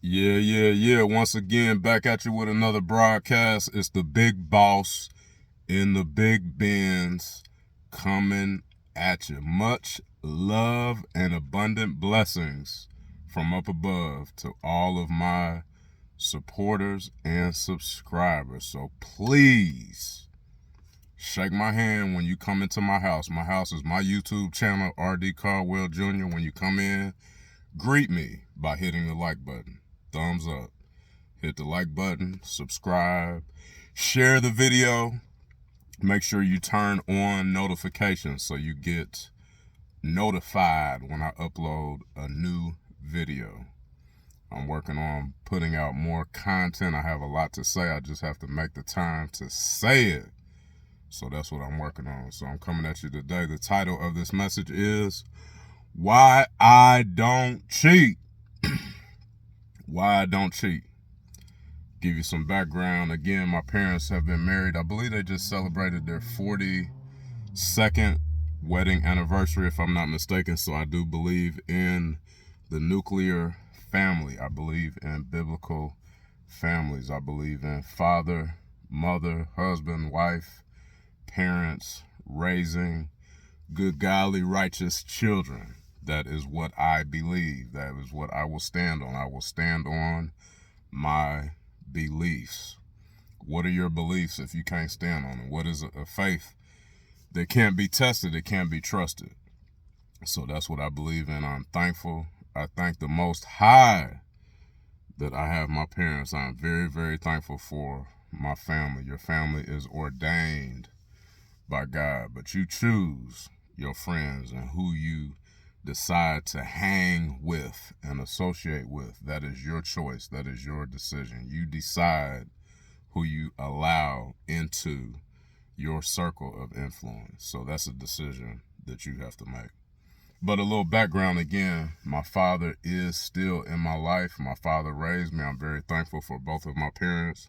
Yeah. Once again, back at you with another broadcast. It's the big boss in the big Benz coming at you. Much love and abundant blessings from up above to all of my supporters and subscribers. So please shake my hand when you come into my house. My house is my YouTube channel, rdcaldwelljr. Jr. When you come in, greet me by hitting the like button. Thumbs up. Hit the like button, subscribe, share the video. Make sure you turn on notifications so you get notified when I upload a new video. I'm working on putting out more content. I have a lot to say. I just have to make the time to say it. So that's what I'm working on. So I'm coming at you today. The title of this message is Why I Don't Cheat. Why I don't cheat. Give you some background. Again, my parents have been married. I believe they just celebrated their 42nd wedding anniversary, if I'm not mistaken. So I do believe in the nuclear family. I believe in biblical families. I believe in father, mother, husband, wife, parents, raising good, godly, righteous children. That is what I believe. That is what I will stand on. I will stand on my beliefs. What are your beliefs if you can't stand on them? What is a faith that can't be tested? It can't be trusted. So that's what I believe in. I'm thankful. I thank the Most High that I have my parents. I'm very, very thankful for my family. Your family is ordained by God, but you choose your friends and who you decide to hang with and associate with. That is your choice. That is your decision. You decide who you allow into your circle of influence. So that's a decision that you have to make. But a little background again, my father is still in my life. My father raised me. I'm very thankful for both of my parents.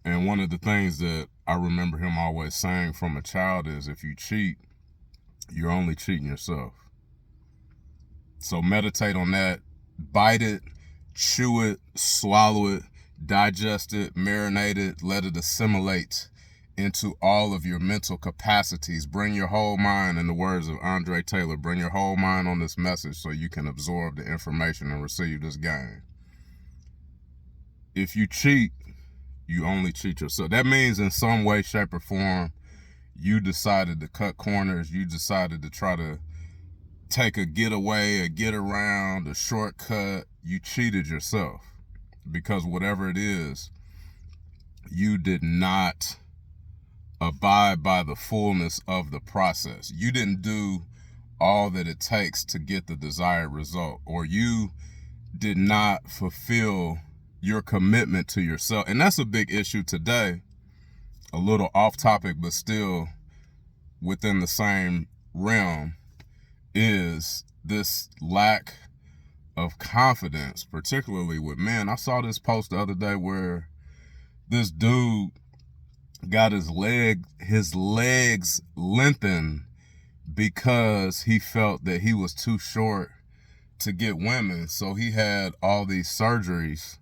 And one of the things that I remember him always saying from a child is, if you cheat, you're only cheating yourself. So meditate on that, bite it, chew it, swallow it, digest it, marinate it, let it assimilate into all of your mental capacities. Bring your whole mind, in the words of Andre Taylor, bring your whole mind on this message so you can absorb the information and receive this game. If you cheat, you only cheat yourself. That means in some way, shape, or form, you decided to cut corners. You decided to try to take a getaway, a get around, a shortcut. You cheated yourself because whatever it is, you did not abide by the fullness of the process. You didn't do all that it takes to get the desired result, or you did not fulfill your commitment to yourself. And that's a big issue today. A little off topic, but still within the same realm, is this lack of confidence, particularly with men. I saw this post the other day where this dude got his legs lengthened because he felt that he was too short to get women. So he had all these surgeries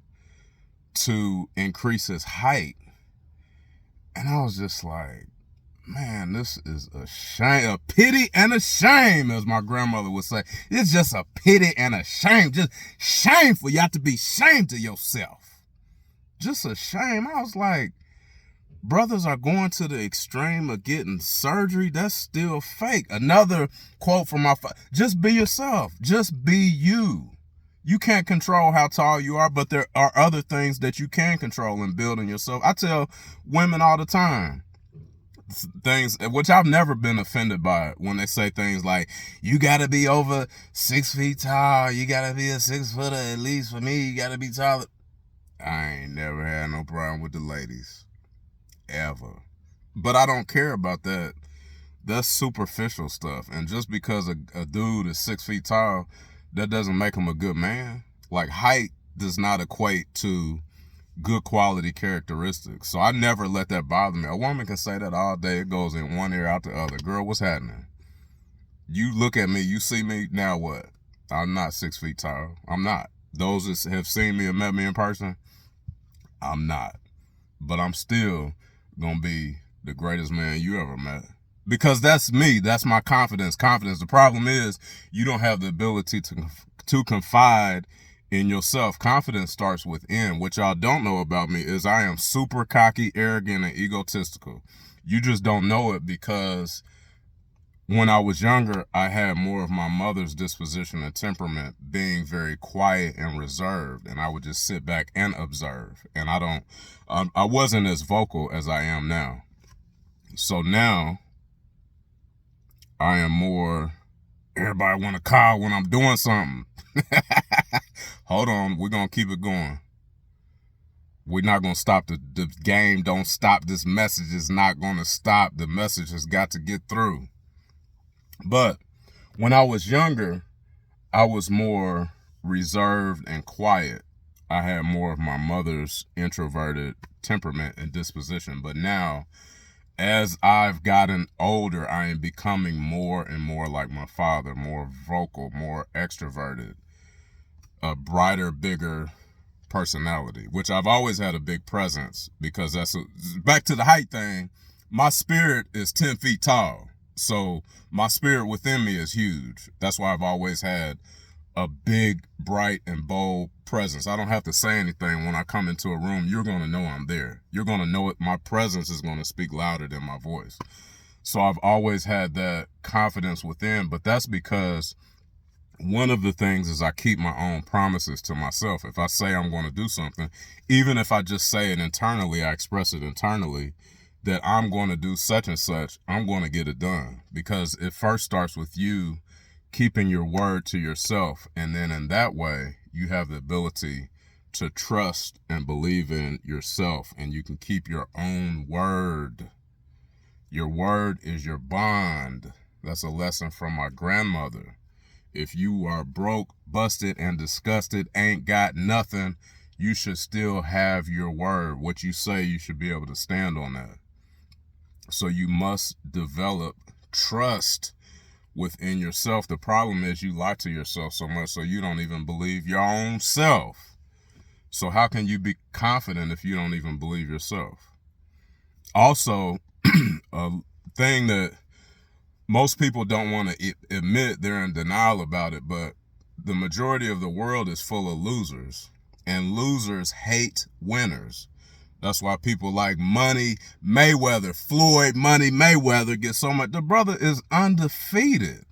to increase his height. And I was just like, man, this is a shame, a pity and a shame, as my grandmother would say. It's just a pity and a shame. Just shameful. You have to be ashamed of yourself. Just a shame. I was like, brothers are going to the extreme of getting surgery. That's still fake. Another quote from my father: just be yourself. Just be you. You can't control how tall you are, but there are other things that you can control in building yourself. I tell women all the time, things which I've never been offended by, when they say things like, you got to be over 6 feet tall. You got to be a 6 footer, at least for me. You got to be taller. I ain't never had no problem with the ladies. Ever. But I don't care about that. That's superficial stuff. And just because a dude is 6 feet tall, that doesn't make him a good man. Like, height does not equate to good quality characteristics. So I never let that bother me. A woman can say that all day. It goes in one ear out the other. Girl, what's happening? You look at me, you see me, now what? I'm not 6 feet tall. I'm not. those that have seen me and met me in person, I'm not. But I'm still going to be the greatest man you ever met. Because that's me. That's my confidence. The problem is you don't have the ability to confide in yourself. Confidence starts within. What y'all don't know about me is I am super cocky, arrogant, and egotistical. You just don't know it because when I was younger, I had more of my mother's disposition and temperament, being very quiet and reserved, and I would just sit back and observe. And I wasn't as vocal as I am now. So now I am more, everybody want to call when I'm doing something. Hold on, we're going to keep it going. We're not going to stop the game. Don't stop. This message is not going to stop. The message has got to get through. But when I was younger, I was more reserved and quiet. I had more of my mother's introverted temperament and disposition. But now, as I've gotten older, I am becoming more and more like my father, more vocal, more extroverted, a brighter, bigger personality, which I've always had a big presence because back to the height thing, my spirit is 10 feet tall. So my spirit within me is huge. That's why I've always had a big, bright, and bold presence. I don't have to say anything. When I come into a room, you're going to know I'm there. You're going to know it. My presence is going to speak louder than my voice. So I've always had that confidence within, but that's because one of the things is I keep my own promises to myself. If I say I'm going to do something, even if I just say it internally, I express it internally, that I'm going to do such and such, I'm going to get it done. Because it first starts with you keeping your word to yourself. And then in that way, you have the ability to trust and believe in yourself. And you can keep your own word. Your word is your bond. That's a lesson from my grandmother. If you are broke, busted, and disgusted, ain't got nothing, you should still have your word. What you say, you should be able to stand on that. So you must develop trust within yourself. The problem is you lie to yourself so much so you don't even believe your own self. So how can you be confident if you don't even believe yourself? Also, a thing that most people don't want to admit, they're in denial about it, but the majority of the world is full of losers, and losers hate winners. That's why people like Money Mayweather, Floyd Money Mayweather gets so much. The brother is undefeated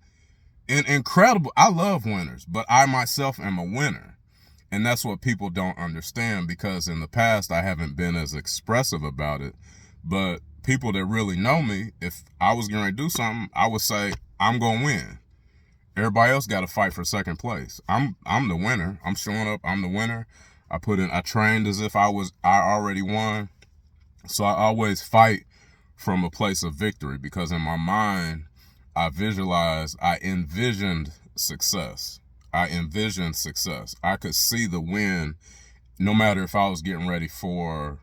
and incredible. I love winners, but I myself am a winner. And that's what people don't understand, because in the past, I haven't been as expressive about it. But people that really know me, if I was going to do something, I would say, I'm going to win. Everybody else got to fight for second place. I'm the winner. I'm showing up. I'm the winner. I trained as if I already won. So I always fight from a place of victory, because in my mind, I envisioned success. I could see the win, no matter if I was getting ready for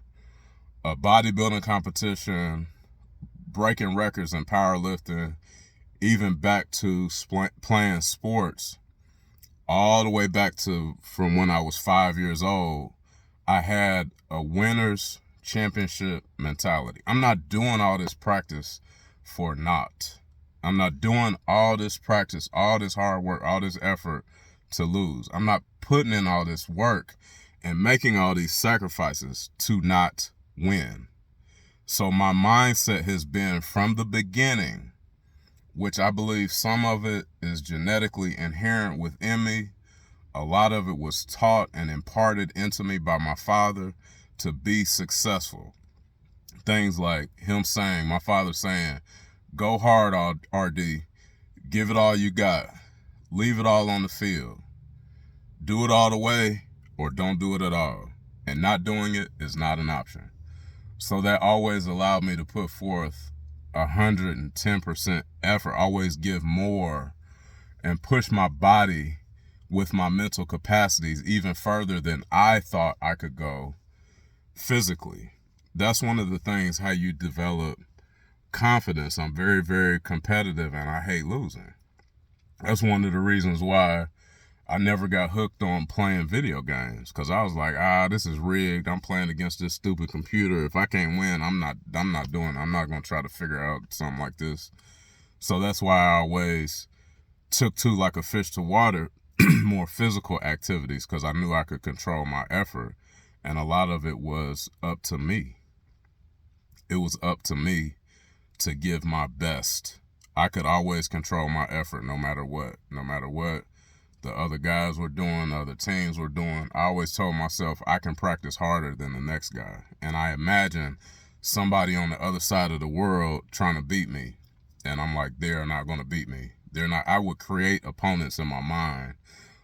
a bodybuilding competition, breaking records in powerlifting, even back to playing sports. All the way back to from when I was 5 years old, I had a winner's championship mentality. I'm not doing all this practice for naught. I'm not doing all this practice, all this hard work, all this effort to lose. I'm not putting in all this work and making all these sacrifices to not win. So my mindset has been from the beginning, which I believe some of it is genetically inherent within me. A lot of it was taught and imparted into me by my father to be successful. Things like my father saying, go hard, RD, give it all you got, leave it all on the field, do it all the way or don't do it at all. And not doing it is not an option. So that always allowed me to put forth 110% effort, always give more, and push my body with my mental capacities even further than I thought I could go physically. That's one of the things, how you develop confidence. I'm very, very competitive and I hate losing. That's one of the reasons why I never got hooked on playing video games because I was like, this is rigged. I'm playing against this stupid computer. If I can't win, I'm not doing it. I'm not going to try to figure out something like this. So that's why I always took to, like a fish to water, more physical activities, because I knew I could control my effort. And a lot of it was up to me. It was up to me to give my best. I could always control my effort no matter what. No matter what the other guys were doing, the other teams were doing, I always told myself I can practice harder than the next guy. And I imagine somebody on the other side of the world trying to beat me. And I'm like, they're not going to beat me. They're not. I would create opponents in my mind.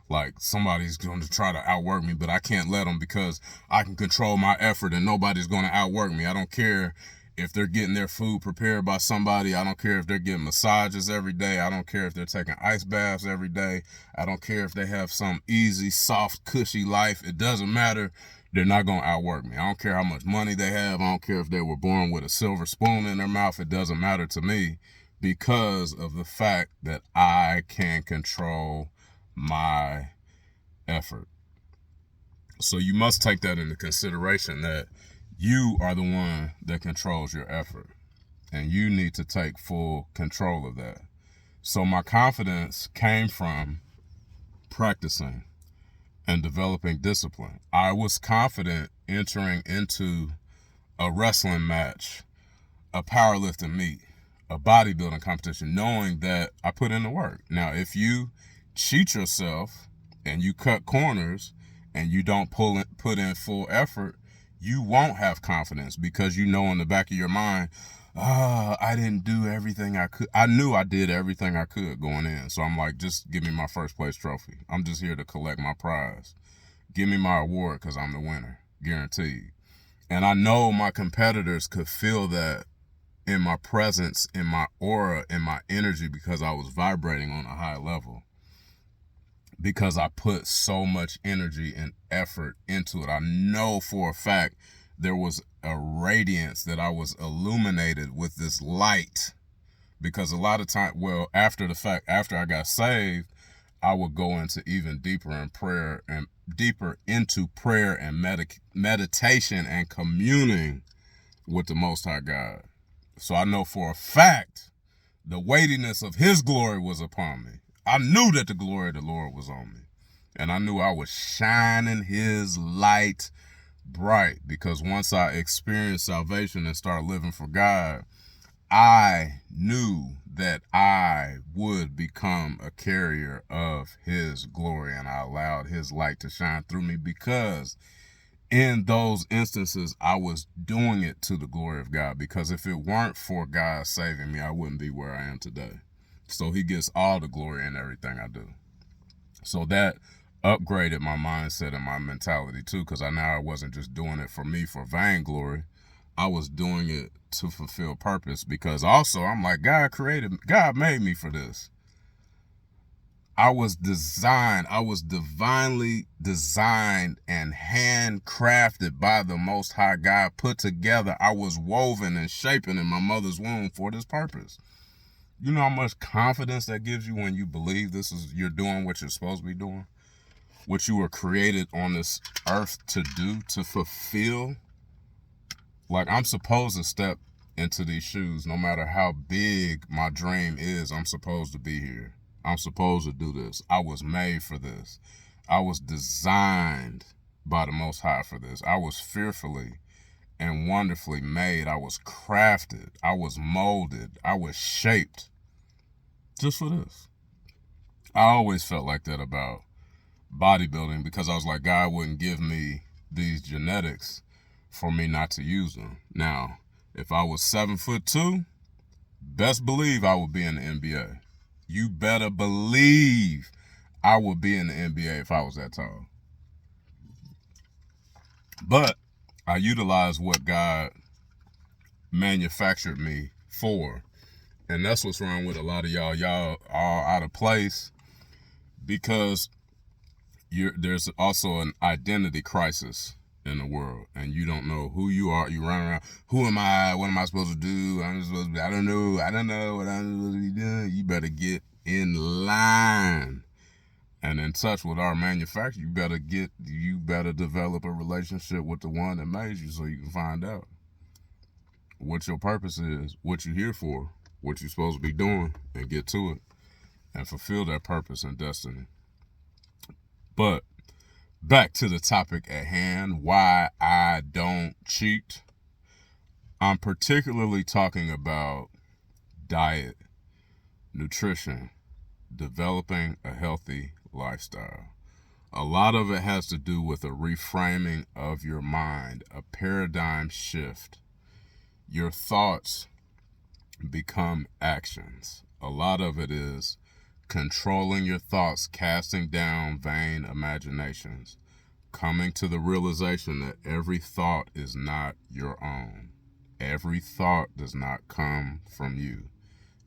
Like, somebody's going to try to outwork me, but I can't let them, because I can control my effort and nobody's going to outwork me. I don't care if they're getting their food prepared by somebody. I don't care if they're getting massages every day. I don't care if they're taking ice baths every day. I don't care if they have some easy, soft, cushy life. It doesn't matter. They're not going to outwork me. I don't care how much money they have. I don't care if they were born with a silver spoon in their mouth. It doesn't matter to me, because of the fact that I can control my effort. So you must take that into consideration, that you are the one that controls your effort, and you need to take full control of that. So my confidence came from practicing and developing discipline. I was confident entering into a wrestling match, a powerlifting meet, a bodybuilding competition, knowing that I put in the work. Now, if you cheat yourself and you cut corners and you don't put in full effort, you won't have confidence, because you know in the back of your mind, I didn't do everything I could. I knew I did everything I could going in. So I'm like, just give me my first place trophy. I'm just here to collect my prize. Give me my award, because I'm the winner, guaranteed. And I know my competitors could feel that in my presence, in my aura, in my energy, because I was vibrating on a high level, because I put so much energy and effort into it. I know for a fact there was a radiance, that I was illuminated with this light, because a lot of time, well, after the fact, after I got saved, I would go into even deeper in prayer, and deeper into prayer and meditation and communing with the Most High God. So I know for a fact the weightiness of his glory was upon me. I knew that the glory of the Lord was on me. And I knew I was shining his light bright, because once I experienced salvation and started living for God, I knew that I would become a carrier of his glory, and I allowed his light to shine through me, because in those instances, I was doing it to the glory of God, because if it weren't for God saving me, I wouldn't be where I am today. So he gets all the glory in everything I do. So that upgraded my mindset and my mentality too, because I wasn't just doing it for me for vainglory. I was doing it to fulfill purpose, because also I'm like, God made me for this. I was divinely designed and handcrafted by the Most High God, put together. I was woven and shapen in my mother's womb for this purpose. You know how much confidence that gives you when you believe you're doing what you're supposed to be doing, what you were created on this earth to do, to fulfill. Like, I'm supposed to step into these shoes, no matter how big my dream is. I'm supposed to be here. I'm supposed to do this. I was made for this. I was designed by the Most High for this. I was fearfully and wonderfully made. I was crafted. I was molded. I was shaped just for this. I always felt like that about bodybuilding, because I was like, God wouldn't give me these genetics for me not to use them. Now, if I was 7'2", best believe I would be in the NBA. You better believe I would be in the NBA if I was that tall. But I utilized what God manufactured me for. And that's what's wrong with a lot of y'all. Y'all are out of place, because there's also an identity crisis in the world, and you don't know who you are. You run around, who am I? What am I supposed to do? I don't know what I'm supposed to be doing. You better get in line. And in touch with our manufacturer, you better develop a relationship with the one that made you so you can find out what your purpose is, what you're here for, what you're supposed to be doing, and get to it and fulfill that purpose and destiny. But back to the topic at hand, why I don't cheat. I'm particularly talking about diet, nutrition, developing a healthy lifestyle. A lot of it has to do with a reframing of your mind, a paradigm shift. Your thoughts become actions. A lot of it is controlling your thoughts, casting down vain imaginations, coming to the realization that every thought is not your own. Every thought does not come from you.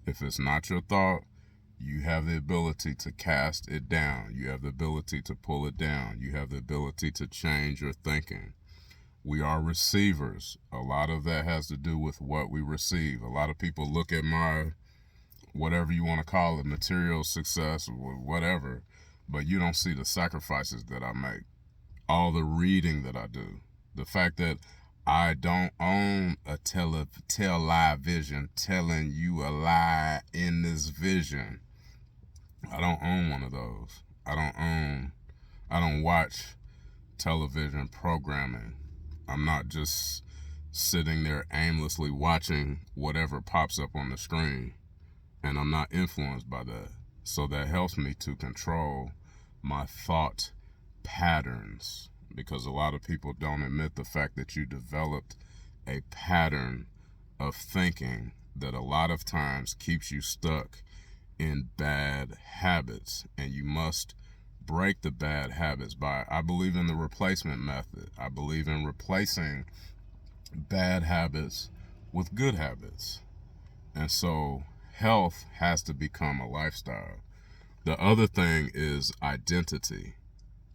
If it's not your thought, you have the ability to cast it down. You have the ability to pull it down. You have the ability to change your thinking. We are receivers. A lot of that has to do with what we receive. A lot of people look at my, whatever you want to call it, material success or whatever, but you don't see the sacrifices that I make, all the reading that I do, the fact that I don't own a tell-lie vision telling you a lie in this vision. I don't own one of those. I don't watch television programming. I'm not just sitting there aimlessly watching whatever pops up on the screen, and I'm not influenced by that. So that helps me to control my thought patterns, because a lot of people don't admit the fact that you developed a pattern of thinking that a lot of times keeps you stuck in bad habits, and you must break the bad habits I believe in the replacement method. I believe in replacing bad habits with good habits. And so health has to become a lifestyle. The other thing is identity.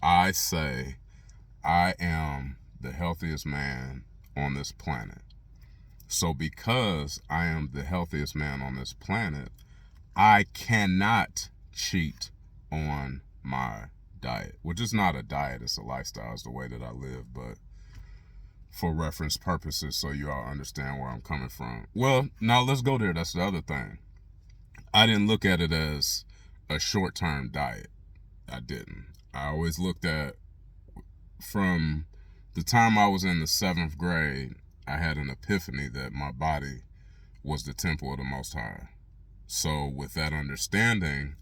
I say I am the healthiest man on this planet. So because I am the healthiest man on this planet, I cannot cheat on my diet, which is not a diet, it's a lifestyle, it's the way that I live, but for reference purposes, so you all understand where I'm coming from. Well, now let's go there. That's the other thing. I didn't look at it as a short-term diet. I didn't. I always looked at, from the time I was in the 7th grade, I had an epiphany that my body was the temple of the Most High. So with that understanding,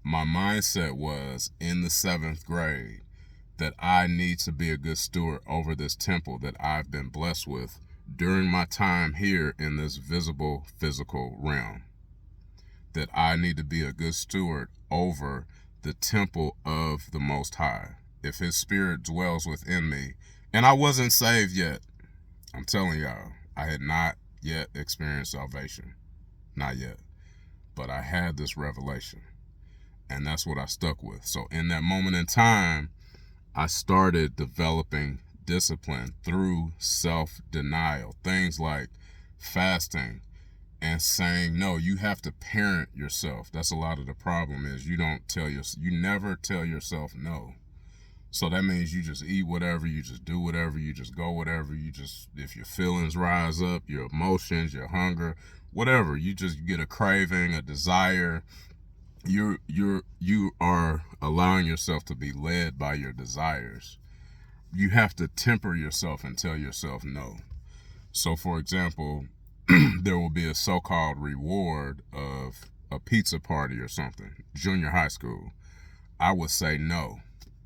my mindset was in the 7th grade that I need to be a good steward over this temple that I've been blessed with during my time here in this visible physical realm. That I need to be a good steward over the temple of the Most High. If his spirit dwells within me, and I wasn't saved yet, I'm telling y'all, I had not yet experienced salvation. Not yet. But I had this revelation, and that's what I stuck with. So in that moment in time, I started developing discipline through self-denial. Things like fasting and saying no. You have to parent yourself. That's a lot of the problem is you never tell yourself no. So that means you just eat whatever, you just do whatever, you just go whatever, if your feelings rise up, your emotions, your hunger, whatever, you get a craving, a desire, you are allowing yourself to be led by your desires. You have to temper yourself and tell yourself no. So for example, there will be a so-called reward of a pizza party or something, junior high school. I would say no.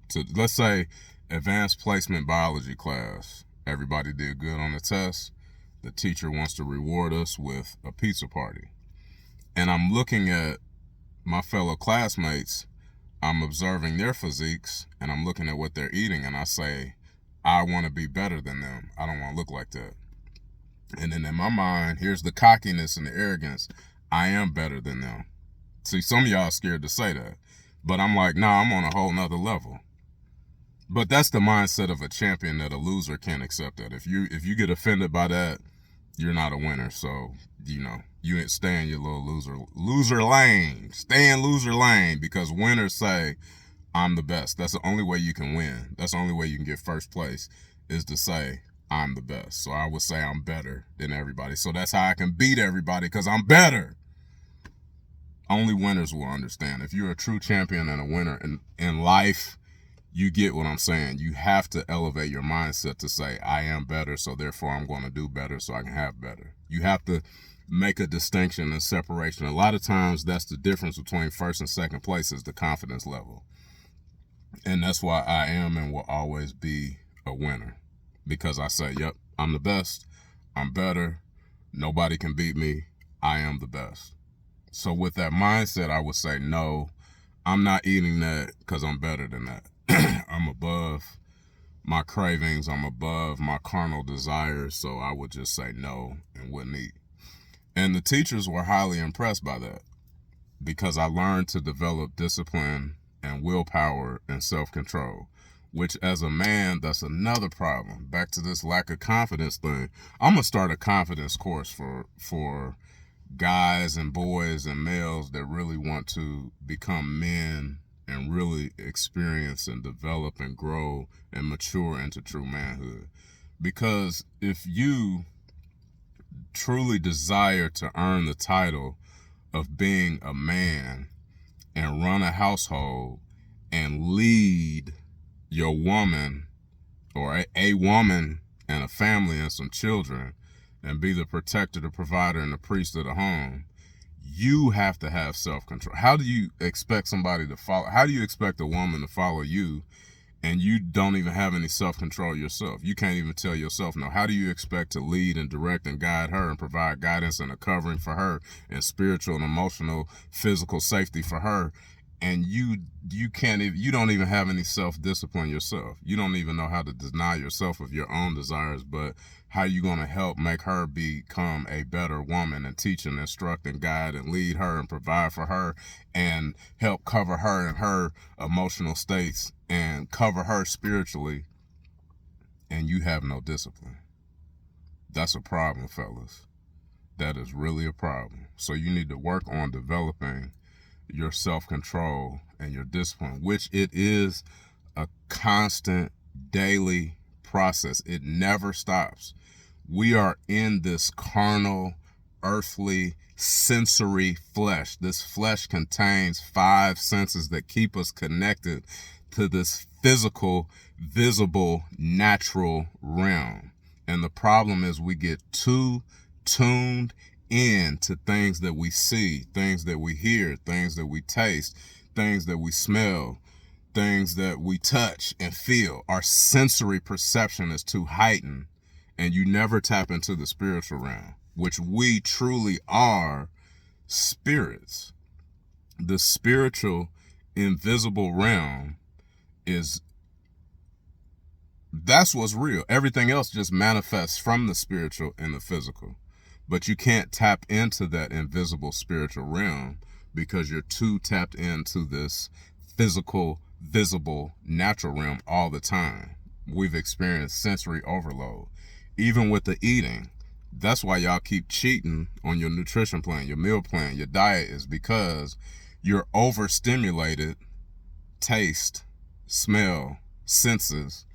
So let's say advanced placement biology class. Everybody did good on the test. The teacher wants to reward us with a pizza party. And I'm looking at my fellow classmates. I'm observing their physiques and I'm looking at what they're eating, and I say, I want to be better than them. I don't want to look like that. And then in my mind, here's the cockiness and the arrogance. I am better than them. See, some of y'all are scared to say that. But I'm like, nah, I'm on a whole nother level. But that's the mindset of a champion that a loser can't accept that. If you get offended by that, you're not a winner. So, you stay in your little loser lane. Stay in loser lane, because winners say, I'm the best. That's the only way you can win. That's the only way you can get first place, is to say, I'm the best. So I would say I'm better than everybody. So that's how I can beat everybody, because I'm better. Only winners will understand. If you're a true champion and a winner in life, you get what I'm saying. You have to elevate your mindset to say, I am better, so therefore I'm going to do better so I can have better. You have to make a distinction and separation. A lot of times that's the difference between first and second place, is the confidence level. And that's why I am and will always be a winner. Because I say, yep, I'm the best. I'm better. Nobody can beat me. I am the best. So with that mindset, I would say, no, I'm not eating that because I'm better than that. I'm above my cravings. I'm above my carnal desires. So I would just say no and wouldn't eat. And the teachers were highly impressed by that, because I learned to develop discipline and willpower and self-control, which as a man, that's another problem. Back to this lack of confidence thing. I'm going to start a confidence course for guys and boys and males that really want to become men and really experience and develop and grow and mature into true manhood. Because if you truly desire to earn the title of being a man and run a household and lead your woman, or a woman and a family and some children, and be the protector, the provider, and the priest of the home, you have to have self-control. How do you expect somebody to follow? How do you expect a woman to follow you and you don't even have any self-control yourself? You can't even tell yourself no. How do you expect to lead and direct and guide her and provide guidance and a covering for her and spiritual and emotional, physical safety for her, and you don't even have any self-discipline yourself? You don't even know how to deny yourself of your own desires, but how are you going to help make her become a better woman and teach and instruct and guide and lead her and provide for her and help cover her in her emotional states and cover her spiritually, and you have no discipline? That's a problem, fellas. That is really a problem. So you need to work on developing your self-control and your discipline, which it is a constant daily process. It never stops. We are in this carnal, earthly, sensory flesh. This flesh contains 5 senses that keep us connected to this physical, visible, natural realm. And the problem is we get too tuned in to things that we see, things that we hear, things that we taste, things that we smell, things that we touch and feel. Our sensory perception is too heightened, and you never tap into the spiritual realm, which we truly are spirits. The spiritual, invisible realm that's what's real. Everything else just manifests from the spiritual and the physical. But you can't tap into that invisible spiritual realm because you're too tapped into this physical, visible, natural realm all the time. We've experienced sensory overload. Even with the eating, that's why y'all keep cheating on your nutrition plan, your meal plan, your diet, is because you're overstimulated taste, smell, senses,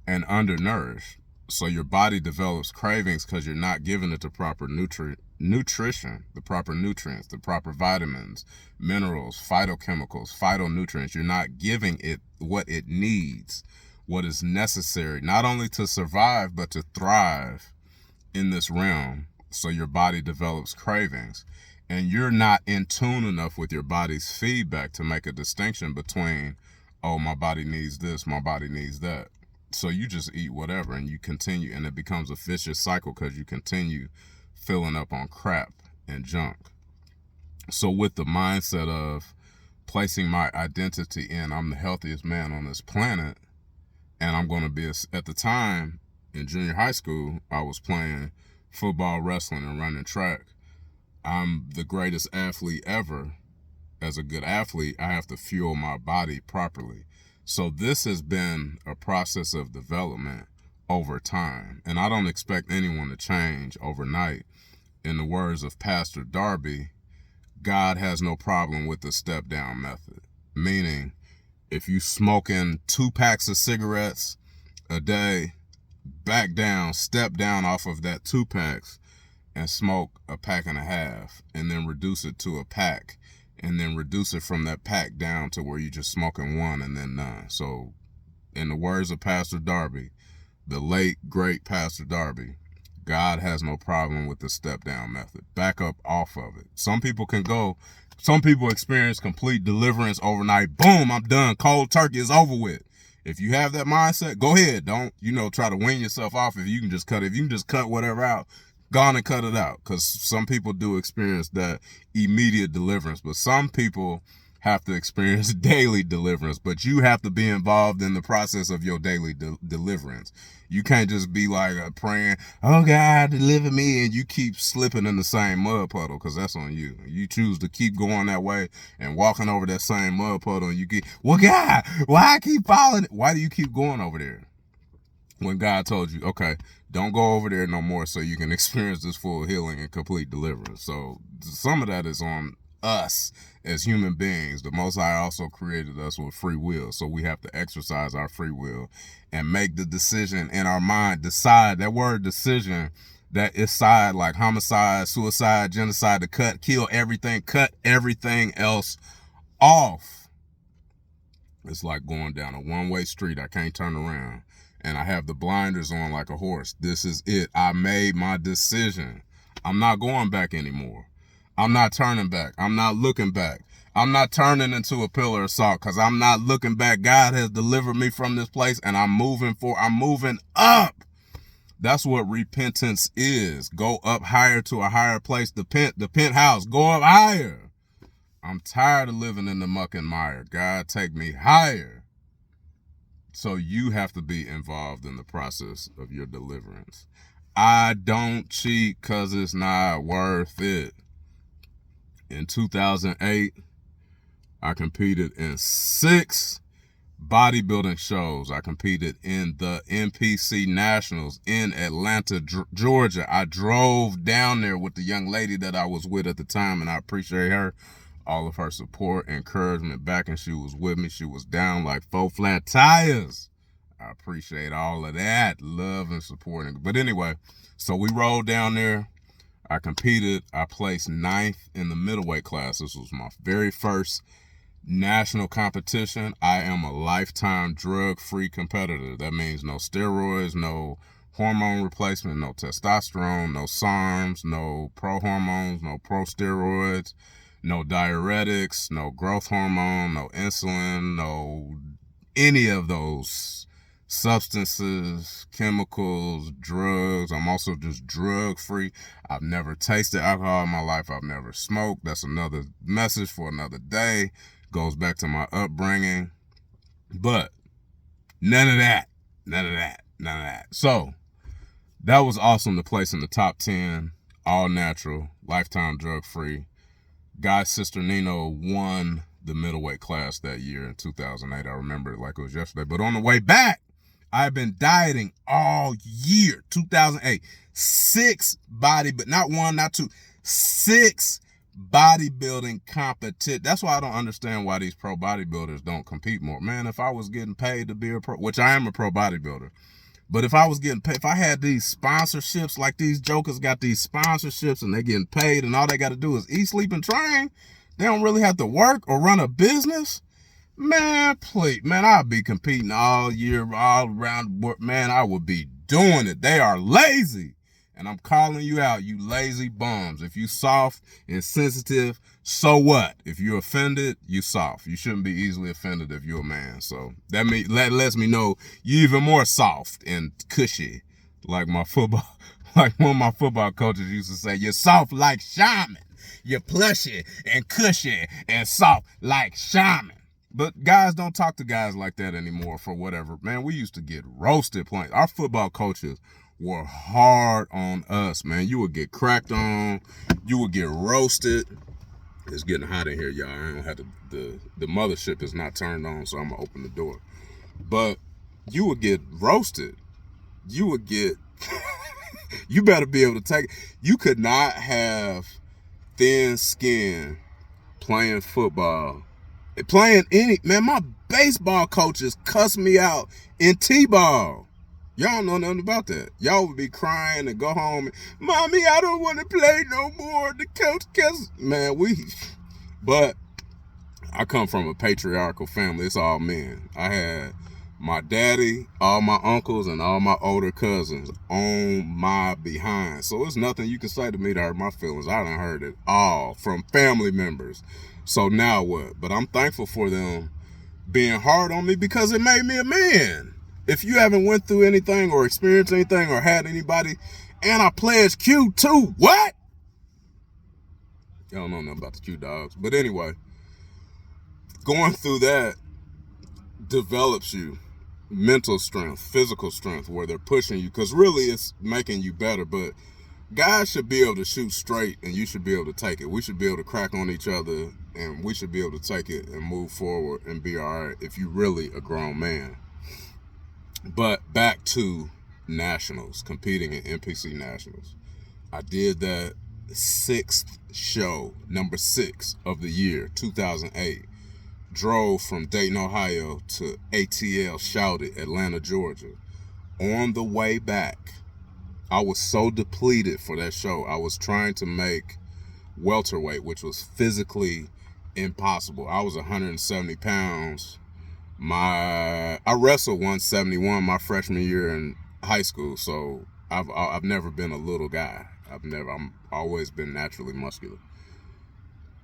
and undernourished. So your body develops cravings because you're not giving it the proper nutrition, the proper nutrients, the proper vitamins, minerals, phytochemicals, phytonutrients. You're not giving it what it needs, what is necessary, not only to survive, but to thrive in this realm. So your body develops cravings, and you're not in tune enough with your body's feedback to make a distinction between, oh, my body needs this, my body needs that. So you just eat whatever, and you continue, and it becomes a vicious cycle because you continue filling up on crap and junk. So with the mindset of placing my identity in, I'm the healthiest man on this planet, and I'm going to be, at the time in junior high school, I was playing football, wrestling, and running track. I'm the greatest athlete ever. As a good athlete, I have to fuel my body properly. So this has been a process of development over time, and I don't expect anyone to change overnight. In the words of Pastor Darby, God has no problem with the step-down method, meaning If you smoking 2 packs of cigarettes a day, back down, step down off of that 2 packs and smoke a pack and a half, and then reduce it to a pack, and then reduce it from that pack down to where you're just smoking 1 and then none. So in the words of Pastor Darby, the late, great Pastor Darby, God has no problem with the step down method. Back up off of it. Some people experience complete deliverance overnight. Boom, I'm done. Cold turkey is over with. If you have that mindset, go ahead. Don't, try to wean yourself off. If you can just cut whatever out, go on and cut it out. Because some people do experience that immediate deliverance. But some people have to experience daily deliverance. But you have to be involved in the process of your daily deliverance. You can't just be like praying, oh God, deliver me, and you keep slipping in the same mud puddle, because that's on you. You choose to keep going that way and walking over that same mud puddle, and you get, well, God, why I keep falling? Why do you keep going over there? When God told you, okay, don't go over there no more so you can experience this full healing and complete deliverance. So some of that is on us as human beings. The Most High also created us with free will, so we have to exercise our free will and make the decision in our mind. Decide, that word decision, that is side like homicide, suicide, genocide, to kill everything, cut everything else off. It's like going down a one-way street. I can't turn around, and I have the blinders on like a horse. This is it. I made my decision. I'm not going back anymore. I'm not turning back. I'm not looking back. I'm not turning into a pillar of salt, because I'm not looking back. God has delivered me from this place, and I'm moving up. That's what repentance is. Go up higher to a higher place. The penthouse. Go up higher. I'm tired of living in the muck and mire. God, take me higher. So you have to be involved in the process of your deliverance. I don't cheat because it's not worth it. In 2008, I competed in 6 bodybuilding shows. I competed in the NPC Nationals in Atlanta, Georgia. I drove down there with the young lady that I was with at the time, and I appreciate her, all of her support, encouragement back, and she was with me. She was down like 4 flat tires. I appreciate all of that, love and supporting. But anyway, so we rolled down there. I competed. I placed 9th in the middleweight class. This was my very first national competition. I am a lifetime drug-free competitor. That means no steroids, no hormone replacement, no testosterone, no SARMs, no pro-hormones, no pro-steroids, no diuretics, no growth hormone, no insulin, no any of those substances, chemicals, drugs. I'm also just drug-free. I've never tasted alcohol in my life. I've never smoked. That's another message for another day. Goes back to my upbringing. But none of that. So that was awesome to place in the top 10, all natural, lifetime drug-free. Guy's sister Nino won the middleweight class that year in 2008. I remember it like it was yesterday. But on the way back, I've been dieting all year. 2008, 6 not 1, not 2, 6 bodybuilding competition. That's why I don't understand why these pro bodybuilders don't compete more. Man, if I was getting paid to be a pro, which I am a pro bodybuilder, but if I was getting paid, if I had these sponsorships, like these jokers got these sponsorships and they getting paid and all they got to do is eat, sleep, and train, they don't really have to work or run a business. Man, please, man, I'll be competing all year, all around. Man, I would be doing it. They are lazy. And I'm calling you out, you lazy bums. If you soft and sensitive, so what? If you're offended, you soft. You shouldn't be easily offended if you're a man. So that lets me know you're even more soft and cushy. Like one of my football coaches used to say, you're soft like Shaman. You're plushy and cushy and soft like Shaman. But guys don't talk to guys like that anymore for whatever. Man, we used to get roasted playing. Our football coaches were hard on us, man. You would get cracked on. You would get roasted. It's getting hot in here, y'all. I don't have the mothership is not turned on, so I'm going to open the door. But you would get roasted. You would get... you better be able to take it. You could not have thin skin playing football Playing man, my baseball coaches cuss me out in T-ball. Y'all don't know nothing about that. Y'all would be crying and go home. And, Mommy, I don't want to play no more. The coach cuss. Man, but I come from a patriarchal family. It's all men. I had my daddy, all my uncles, and all my older cousins on my behind. So it's nothing you can say to me to hurt my feelings. I done heard it all from family members. So now what? But I'm thankful for them being hard on me because it made me a man. If you haven't went through anything or experienced anything or had anybody, and I pledged Q too, what? Y'all don't know nothing about the Q dogs. But anyway, going through that develops you. Mental strength, physical strength, where they're pushing you, because really it's making you better. But guys should be able to shoot straight, and you should be able to take it. We should be able to crack on each other, and we should be able to take it and move forward and be all right if you're really a grown man. But back to nationals, competing in NPC nationals. I did that 6th show, number 6 of the year, 2008. Drove from Dayton, Ohio to ATL Shouted, Atlanta, Georgia. On the way back, I was so depleted for that show. I was trying to make welterweight, which was physically impossible. I was 170 pounds. I wrestled 171 my freshman year in high school, so I've never been a little guy. I'm always been naturally muscular.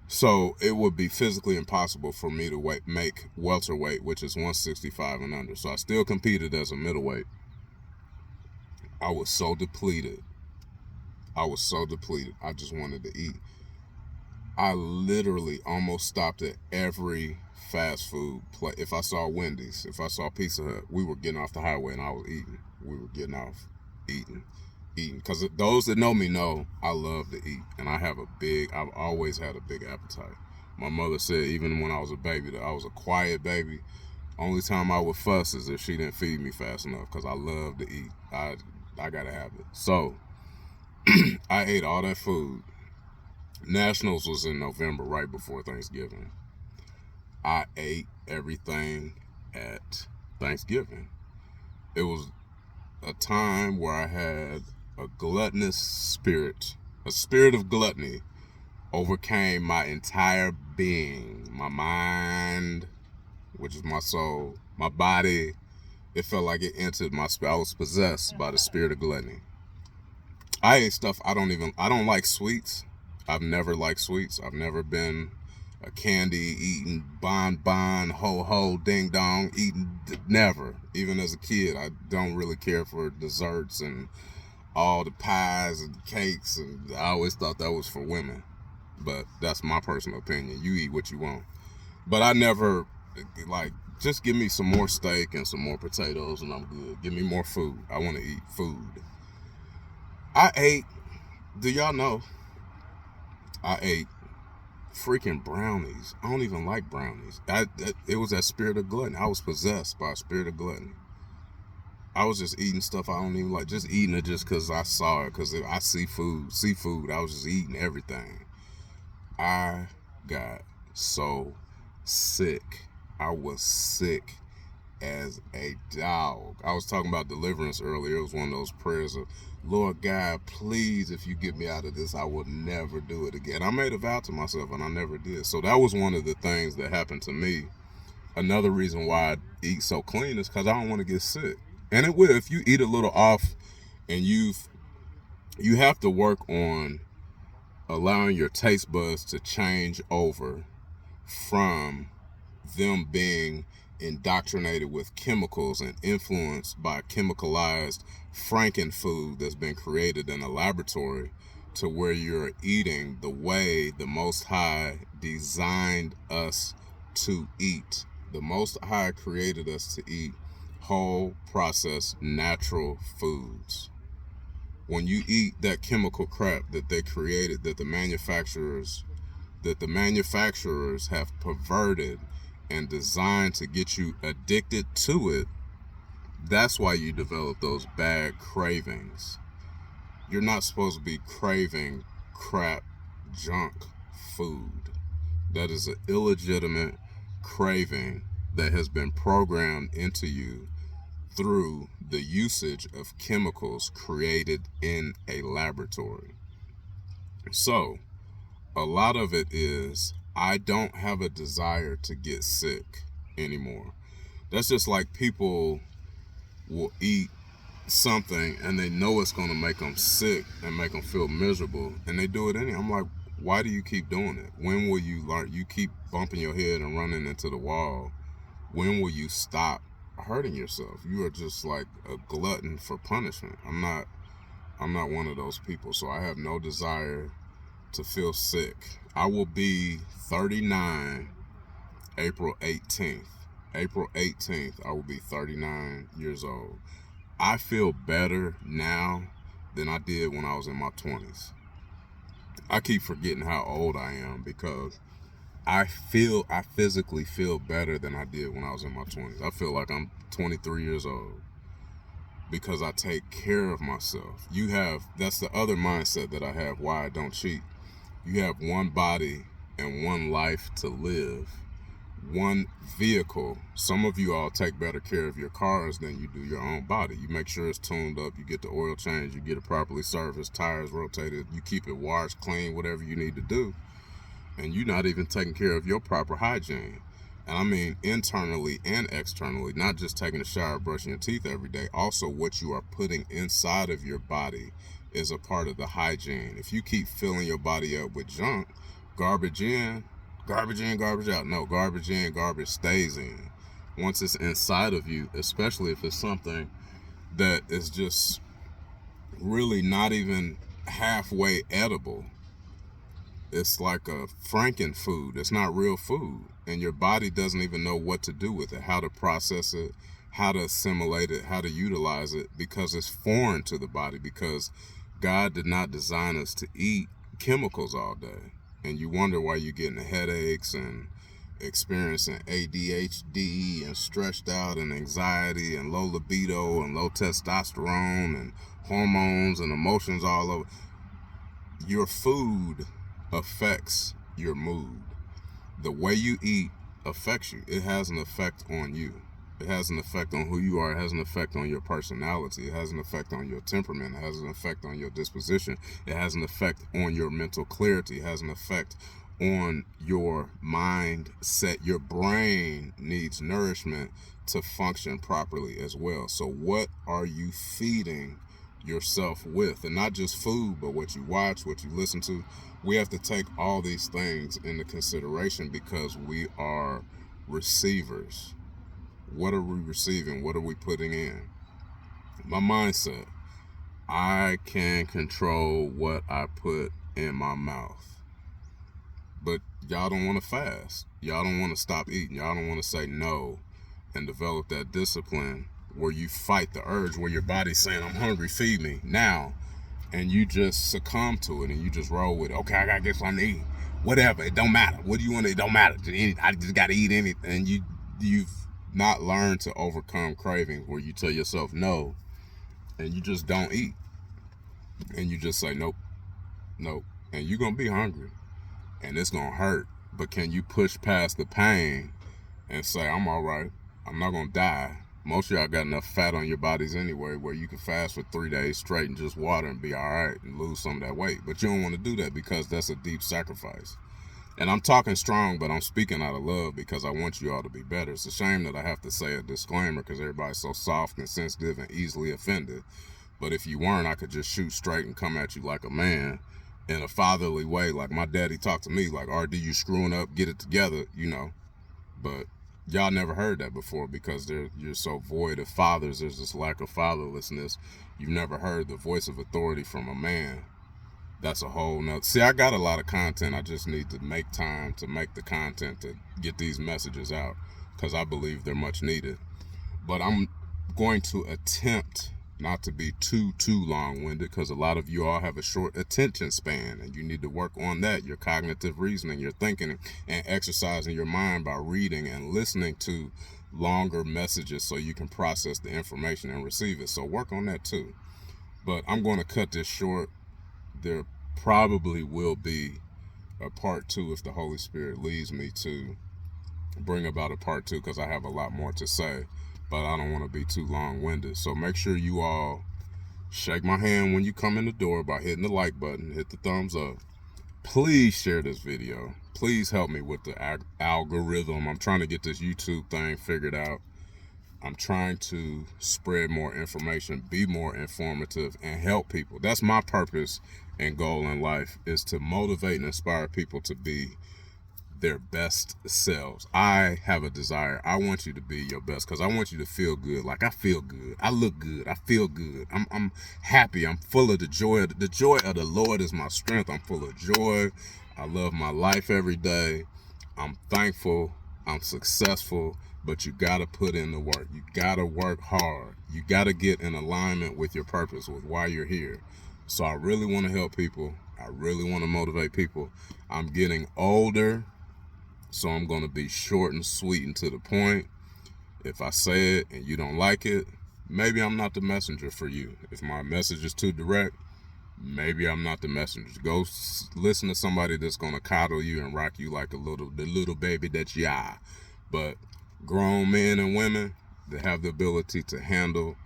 So it would be physically impossible for me to make welterweight, which is 165 and under. So I still competed as a middleweight. I was so depleted. I just wanted to eat. I literally almost stopped at every fast food place. If I saw Wendy's, if I saw Pizza Hut, we were getting off the highway and I was eating. We were getting off, eating. Because those that know me know I love to eat, and I've always had a big appetite. My mother said even when I was a baby that I was a quiet baby. Only time I would fuss is if she didn't feed me fast enough, because I love to eat. I gotta have it. So I ate all that food. Nationals was in November, right before Thanksgiving. I ate everything at Thanksgiving. It was a time where I had a gluttonous spirit. A spirit of gluttony overcame my entire being. My mind, which is my soul, my body. It felt like it entered my spirit. I was possessed by the spirit of gluttony. I ate stuff I don't like sweets. I've never liked sweets. I've never been a candy eating, bonbon, ho-ho, ding-dong, eating, never. Even as a kid, I don't really care for desserts and all the pies and cakes, and I always thought that was for women. But that's my personal opinion. You eat what you want. But I never, just give me some more steak and some more potatoes and I'm good. Give me more food. I want to eat food. I ate, do y'all know, I ate freaking brownies. I don't even like brownies. It was that spirit of gluttony. I was possessed by a spirit of gluttony. I was just eating stuff I don't even like. Just eating it just because I saw it. Because I see seafood. I was just eating everything. I got so sick. I was sick as a dog. I was talking about deliverance earlier. It was one of those prayers of, Lord God, please, if you get me out of this, I will never do it again. I made a vow to myself and I never did. So that was one of the things that happened to me. Another reason why I eat so clean is because I don't want to get sick. And it will. If you eat a little off and you have to work on allowing your taste buds to change over from them being indoctrinated with chemicals and influenced by chemicalized frankenfood that's been created in a laboratory to where you're eating the way the Most High designed us to eat. The Most High created us to eat whole, processed, natural foods. When you eat that chemical crap that they created, that the manufacturers have perverted and designed to get you addicted to it, that's why you develop those bad cravings. You're not supposed to be craving crap, junk food. That is an illegitimate craving that has been programmed into you through the usage of chemicals created in a laboratory. So, a lot of it is, I don't have a desire to get sick anymore. That's just like people will eat something and they know it's going to make them sick and make them feel miserable, and they do it anyway. I'm like, why do you keep doing it? When will you learn? You keep bumping your head and running into the wall. When will you stop hurting yourself? You are just like a glutton for punishment. I'm not one of those people, so I have no desire to feel sick. I will be 39 April 18th. April 18th, I will be 39 years old. I feel better now than I did when I was in my 20s. I keep forgetting how old I am because I physically feel better than I did when I was in my 20s. I feel like I'm 23 years old because I take care of myself. That's the other mindset that I have, why I don't cheat. You have one body and one life to live, one vehicle. Some of you all take better care of your cars than you do your own body. You make sure it's tuned up, you get the oil change, you get it properly serviced, tires rotated, you keep it washed, clean, whatever you need to do. And you're not even taking care of your proper hygiene. And I mean internally and externally, not just taking a shower, brushing your teeth every day. Also, what you are putting inside of your body is a part of the hygiene. If you keep filling your body up with junk, garbage in, garbage out. No, garbage in, garbage stays in. Once it's inside of you, especially if it's something that is just really not even halfway edible, it's like a Franken food. It's not real food. And your body doesn't even know what to do with it, how to process it, how to assimilate it, how to utilize it, because it's foreign to the body, because God did not design us to eat chemicals all day. And you wonder why you're getting headaches and experiencing ADHD and stressed out and anxiety and low libido and low testosterone and hormones and emotions all over. Your food affects your mood. The way you eat affects you. It has an effect on you. It has an effect on who you are. It has an effect on your personality. It has an effect on your temperament. It has an effect on your disposition. It has an effect on your mental clarity. It has an effect on your mindset. Your brain needs nourishment to function properly as well. So what are you feeding yourself with? And not just food, but what you watch, what you listen to. We have to take all these things into consideration because we are receivers. What are we receiving? What are we putting in? My mindset. I can control what I put in my mouth. But y'all don't want to fast. Y'all don't want to stop eating. Y'all don't want to say no and develop that discipline where you fight the urge, where your body's saying, I'm hungry, feed me now. And you just succumb to it and you just roll with it. Okay, I got to get something to eat. Whatever, it don't matter. What do you want to eat? It don't matter. I just got to eat anything. And you've not learned to overcome cravings where you tell yourself no and you just don't eat. And you just say nope. And you're going to be hungry and it's going to hurt. But can you push past the pain and say, I'm all right. I'm not going to die. Most of y'all got enough fat on your bodies anyway where you can fast for 3 days straight and just water and be all right and lose some of that weight. But you don't want to do that because that's a deep sacrifice. And I'm talking strong, but I'm speaking out of love because I want you all to be better. It's a shame that I have to say a disclaimer because everybody's so soft and sensitive and easily offended. But if you weren't, I could just shoot straight and come at you like a man in a fatherly way. Like my daddy talked to me like, RD, you screwing up, get it together, But y'all never heard that before because you're so void of fathers. There's this lack of fatherlessness. You've never heard the voice of authority from a man. That's a whole nother. See, I got a lot of content. I just need to make time to make the content to get these messages out because I believe they're much needed. But I'm going to attempt not to be too long-winded because a lot of you all have a short attention span and you need to work on that, your cognitive reasoning, your thinking, and exercising your mind by reading and listening to longer messages so you can process the information and receive it. So work on that too. But I'm going to cut this short. There probably will be a part 2 if the Holy Spirit leads me to bring about a part 2 because I have a lot more to say, but I don't want to be too long-winded. So make sure you all shake my hand when you come in the door by hitting the like button, hit the thumbs up. Please share this video. Please help me with the algorithm. I'm trying to get this YouTube thing figured out. I'm trying to spread more information, be more informative, and help people. That's my purpose and goal in life, is to motivate and inspire people to be their best selves. I have a desire. I want you to be your best because I want you to feel good. Like I feel good. I look good. I feel good. I'm happy. I'm full of the joy. The joy of the Lord is my strength. I'm full of joy. I love my life every day. I'm thankful. I'm successful. But you got to put in the work. You got to work hard. You got to get in alignment with your purpose, with why you're here. So I really want to help people. I really want to motivate people. I'm getting older, so I'm going to be short and sweet and to the point. If I say it and you don't like it, maybe I'm not the messenger for you. If my message is too direct, maybe I'm not the messenger. Go listen to somebody that's going to coddle you and rock you like the little baby that you are. But grown men and women that have the ability to handle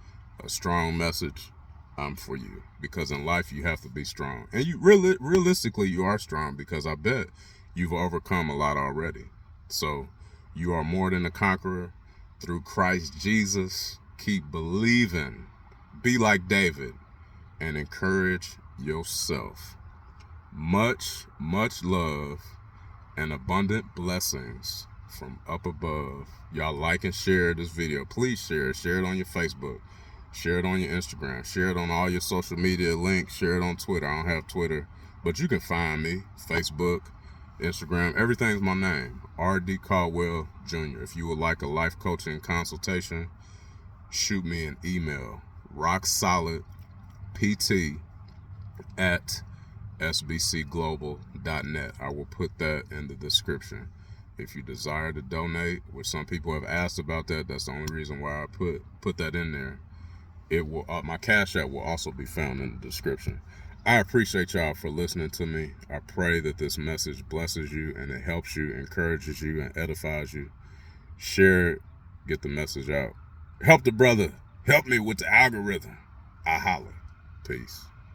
a strong message, I'm for you. Because in life you have to be strong. And you realistically you are strong, because I bet you've overcome a lot already. So you are more than a conqueror through Christ Jesus. Keep believing. Be like David and encourage yourself. Much, much love and abundant blessings from up above. Y'all like and share this video. Please share it. Share it on your Facebook. Share it on your Instagram. Share it on all your social media links. Share it on Twitter. I don't have Twitter, but you can find me. Facebook, Instagram, everything's my name. rdcaldwelljr. If you would like a life coaching consultation, shoot me an email. rocksolidpt@sbcglobal.net. I will put that in the description. If you desire to donate, which some people have asked about that, that's the only reason why I put that in there. It will my Cash App will also be found in the description. I appreciate y'all for listening to me. I pray that this message blesses you and it helps you, encourages you, and edifies you. Share it, get the message out. Help the brother. Help me with the algorithm. I holler. Peace.